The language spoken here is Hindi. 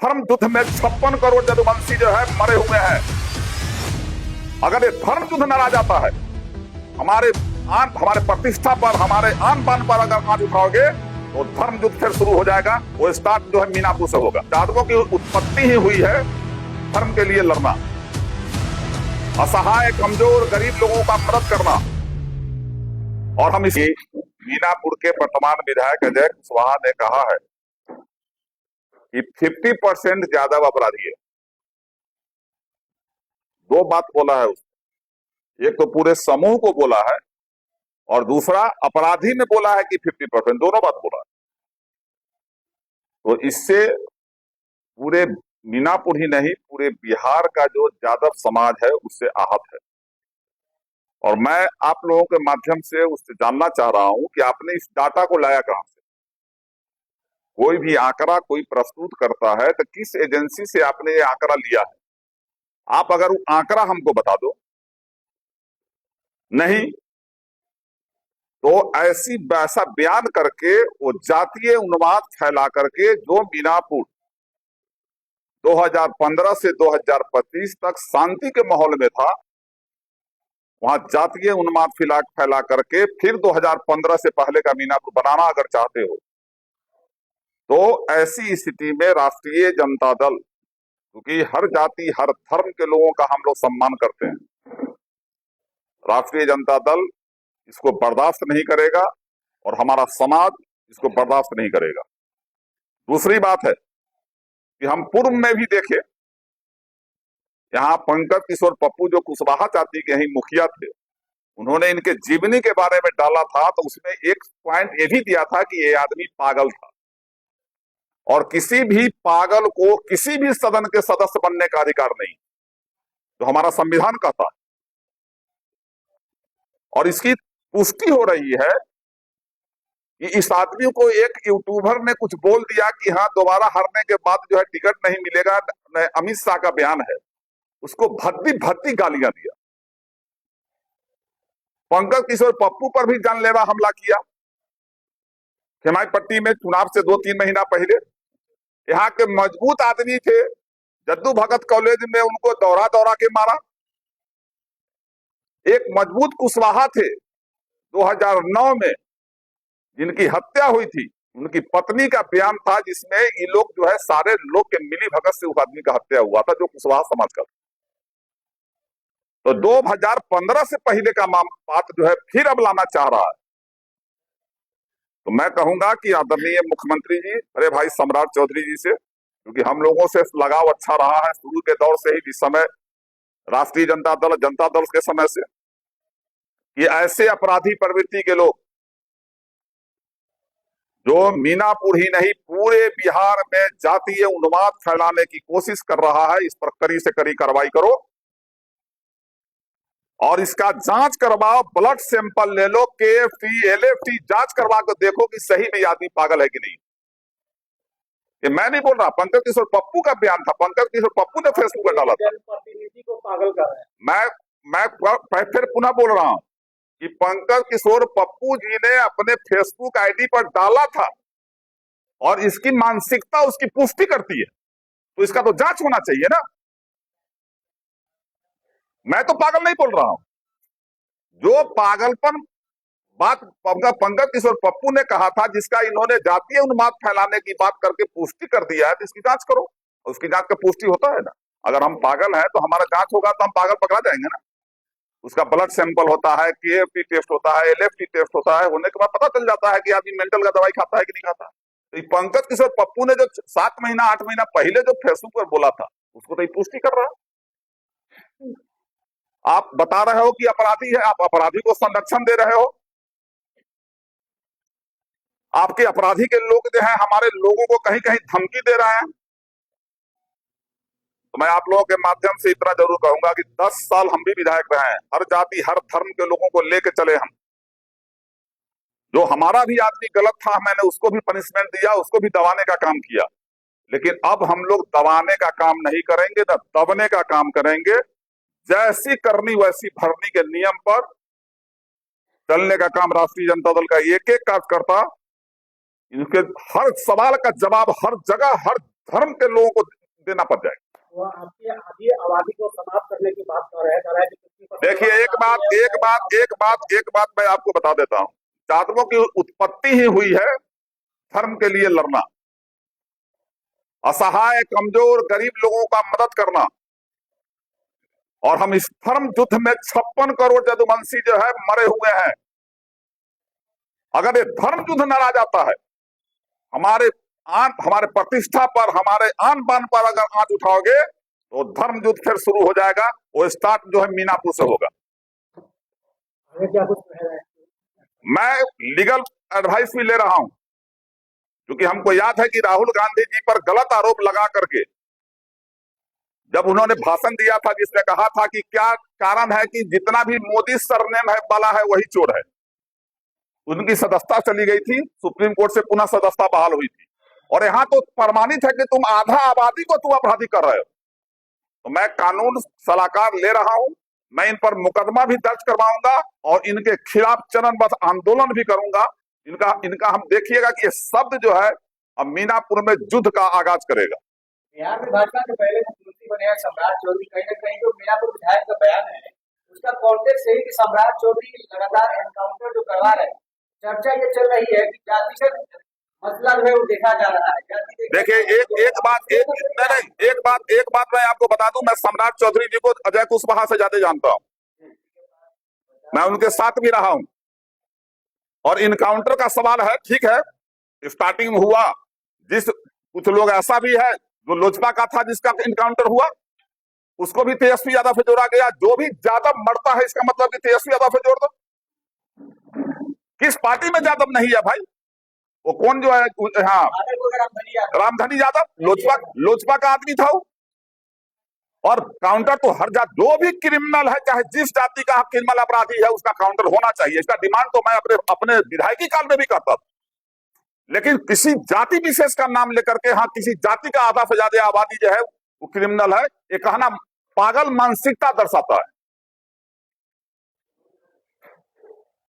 धर्म युद्ध में 56 करोड़ यदुवंशी जो है मरे हुए हैं। अगर ये धर्म युद्ध न आ जाता है, हमारे प्रतिष्ठा पर, हमारे आन बान पर अगर आंच उठाओगे तो धर्म युद्ध फिर शुरू हो जाएगा। वो स्टार्ट जो है मीनापुर से होगा। यादवों की उत्पत्ति ही हुई है धर्म के लिए लड़ना, असहाय कमजोर गरीब लोगों का मदद करना। और हम इसी मीनापुर के वर्तमान विधायक अजय कुशवाहा ने कहा है कि 50% यादव अपराधी है। दो बात बोला है उसने, एक तो पूरे समूह को बोला है और दूसरा अपराधी ने बोला है कि 50%, दोनों बात बोला है। तो इससे पूरे मीनापुर ही नहीं, पूरे बिहार का जो यादव समाज है उससे आहत है। और मैं आप लोगों के माध्यम से उससे जानना चाह रहा हूं कि आपने इस डाटा को लाया कहां से। कोई भी आंकड़ा कोई प्रस्तुत करता है तो किस एजेंसी से आपने ये आंकड़ा लिया है? आप अगर वो आंकड़ा हमको बता दो, नहीं तो वैसा बयान करके वो जातीय उन्माद फैला करके जो मीनापुर 2015 से 2025 तक शांति के माहौल में था, वहां जातीय उन्माद फैला करके फिर 2015 से पहले का मीनापुर बनाना अगर चाहते हो तो ऐसी स्थिति में राष्ट्रीय जनता दल, क्योंकि हर जाति हर धर्म के लोगों का हम लोग सम्मान करते हैं, राष्ट्रीय जनता दल इसको बर्दाश्त नहीं करेगा और हमारा समाज इसको बर्दाश्त नहीं करेगा। दूसरी बात है कि हम पूर्व में भी देखे, यहाँ पंकज किशोर पप्पू जो कुशवाहा जाति के ही मुखिया थे, उन्होंने इनके जीवनी के बारे में डाला था तो उसमें एक पॉइंट ये भी दिया था कि ये आदमी पागल था और किसी भी पागल को किसी भी सदन के सदस्य बनने का अधिकार नहीं, जो हमारा संविधान कहता है। और इसकी पुष्टि हो रही है कि इस आदमी को एक यूट्यूबर ने कुछ बोल दिया कि हाँ दोबारा हारने के बाद जो है टिकट नहीं मिलेगा, अमित शाह का बयान है, उसको भद्दी भद्दी गालियां दिया। पंकज किशोर पप्पू पर भी जानलेवा हमला किया खेमाई पट्टी में चुनाव से 2-3 महीना पहले। यहाँ के मजबूत आदमी थे, जद्दू भगत कॉलेज में उनको दौरा दौरा के मारा। एक मजबूत कुशवाहा थे 2009 में जिनकी हत्या हुई थी, उनकी पत्नी का बयान था जिसमें ये लोग जो है सारे लोग के मिली भगत से उस आदमी का हत्या हुआ था जो कुशवाहा समाज का था। तो 2015 से पहले का बात जो है फिर अब लाना चाह रहा है। तो मैं कहूंगा कि आदरणीय मुख्यमंत्री जी, अरे भाई सम्राट चौधरी जी से, क्योंकि हम लोगों से लगाव अच्छा रहा है शुरू के दौर से ही, जिस समय राष्ट्रीय जनता दल के समय से, कि ऐसे अपराधी प्रवृत्ति के लोग जो मीनापुर ही नहीं पूरे बिहार में जातीय उन्माद फैलाने की कोशिश कर रहा है, इस पर कड़ी से कड़ी कार्रवाई करो और इसका जांच करवाओ, ब्लड सैंपल ले लो, KFT LFT जांच करवा कर देखो कि सही में आदमी पागल है कि नहीं। ये मैं नहीं बोल रहा, पंकज किशोर पप्पू का बयान था, पंकज किशोर पप्पू ने फेसबुक पर डाला था। प्रतिनिधि को पागल कर रहे हैं। मैं फिर पुनः बोल रहा हूं कि पंकज किशोर पप्पू जी ने अपने फेसबुक आईडी पर डाला था और इसकी मानसिकता उसकी पुष्टि करती है, तो इसका तो जांच होना चाहिए ना। मैं तो पागल नहीं बोल रहा हूं, जो पागलपन बात पंकज किशोर पप्पू ने कहा था, जिसका इन्होंने जातीय उन्माद फैलाने की बात करके पुष्टि कर दिया है, तो इसकी जांच करो। उसकी जांच का पुष्टि होता है ना। अगर हम पागल हैं तो हमारा जांच होगा तो हम पागल पकड़ा जाएंगे ना। उसका ब्लड सैंपल होता है, KFT टेस्ट होता है, LFT टेस्ट होता है, होने के बाद पता चल जाता है कि आदमी मेंटल का दवाई खाता है कि नहीं खाता। तो पंकज किशोर पप्पू ने जो 7 महीना 8 महीना पहले जो फेसबुक पर बोला था, उसको तो पुष्टि कर रहा है। आप बता रहे हो कि अपराधी है, आप अपराधी को संरक्षण दे रहे हो। आपके अपराधी के लोग जो है हमारे लोगों को कहीं कहीं धमकी दे रहे हैं। तो मैं आप लोगों के माध्यम से इतना जरूर कहूंगा कि 10 साल हम भी विधायक रहे हैं, हर जाति हर धर्म के लोगों को लेके चले हम। जो हमारा भी आदमी गलत था, मैंने उसको भी पनिशमेंट दिया, उसको भी दबाने का काम किया। लेकिन अब हम लोग दबाने का काम नहीं करेंगे, न दबने का काम करेंगे। जैसी करनी वैसी भरनी के नियम पर चलने का काम राष्ट्रीय जनता दल का एक एक कार्यकर्ता, इनके हर सवाल का जवाब हर जगह हर धर्म के लोगों को देना पड़ जाएगा। वो आपकी आधी आबादी को समाप्त करने की बात कर रहे हैं, कह रहे हैं कि 50% देखिए एक बात मैं आपको बता देता हूं, जातकों की उत्पत्ति ही हुई है धर्म के लिए लड़ना, असहाय कमजोर गरीब लोगों का मदद करना। और हम इस धर्म युद्ध में 56 करोड़ यदुवंशी जो है मरे हुए हैं। अगर ये धर्म युद्ध न आ जाता है, हमारे प्रतिष्ठा पर, हमारे आन बान पर अगर आंच उठाओगे तो धर्म युद्ध फिर शुरू हो जाएगा। वो स्टार्ट जो है मीनापुर से होगा। आगे क्या कुछ कह रहे हैं? मैं लीगल एडवाइस भी ले रहा हूं, क्योंकि हमको याद है कि राहुल गांधी जी पर गलत आरोप लगा करके जब उन्होंने भाषण दिया था, जिसने कहा था कि क्या कारण है कि जितना भी मोदी सरनेम है वाला है वही चोर है, उनकी सदस्यता चली गई थी, सुप्रीम कोर्ट से पुनः सदस्यता बहाल हुई थी। और यहाँ तो प्रमाणित है कि तुम आधा आबादी को तुम अपराधी कर रहे हो। तो मैं कानून सलाहकार ले रहा हूं, मैं इन पर मुकदमा भी दर्ज करवाऊंगा और इनके खिलाफ चरणबद्ध आंदोलन भी करूंगा। इनका हम देखिएगा कि ये शब्द जो है अब मीनापुर में युद्ध का आगाज करेगा। बिहार में भाजपा के पहले मुख्यमंत्री बने हैं सम्राट चौधरी, कहीं ना कहीं जो मीनापुर विधायक का बयान है उसका कॉन्टेक्स्ट यही कि सम्राट चौधरी लगातार एनकाउंटर जो करवा रहे हैं, चर्चा ये चल रही है कि जातिगत मसला जो है वो देखा जा रहा है। देखिए एक बात मैं आपको बता दूं, मैं सम्राट चौधरी जी को अजय कुशवाहा से ज्यादा जानता हूं, मैं उनके साथ भी रहा हूं। और इनकाउंटर का सवाल है, ठीक है, स्टार्टिंग में हुआ, कुछ लोग ऐसा भी है जो लोजपा का था जिसका इनकाउंटर हुआ, उसको भी तेजस्वी यादव से जोड़ा गया। जो भी ज्यादा मरता है इसका मतलब कि तेजस्वी यादव से जोड़ दो। किस पार्टी में यादव नहीं है भाई? वो कौन जो है, हाँ, रामधनी यादव लोजपा का आदमी था वो। और काउंटर तो हर जात, जो भी क्रिमिनल है, चाहे जिस जाति का क्रिमिनल अपराधी है, उसका काउंटर होना चाहिए। इसका डिमांड तो मैं अपने विधायकी काल में भी करता था। लेकिन किसी जाति विशेष का नाम लेकर के, हाँ, किसी जाति का आधा से ज्यादा आबादी जो है वो क्रिमिनल है, ये कहना पागल मानसिकता दर्शाता है।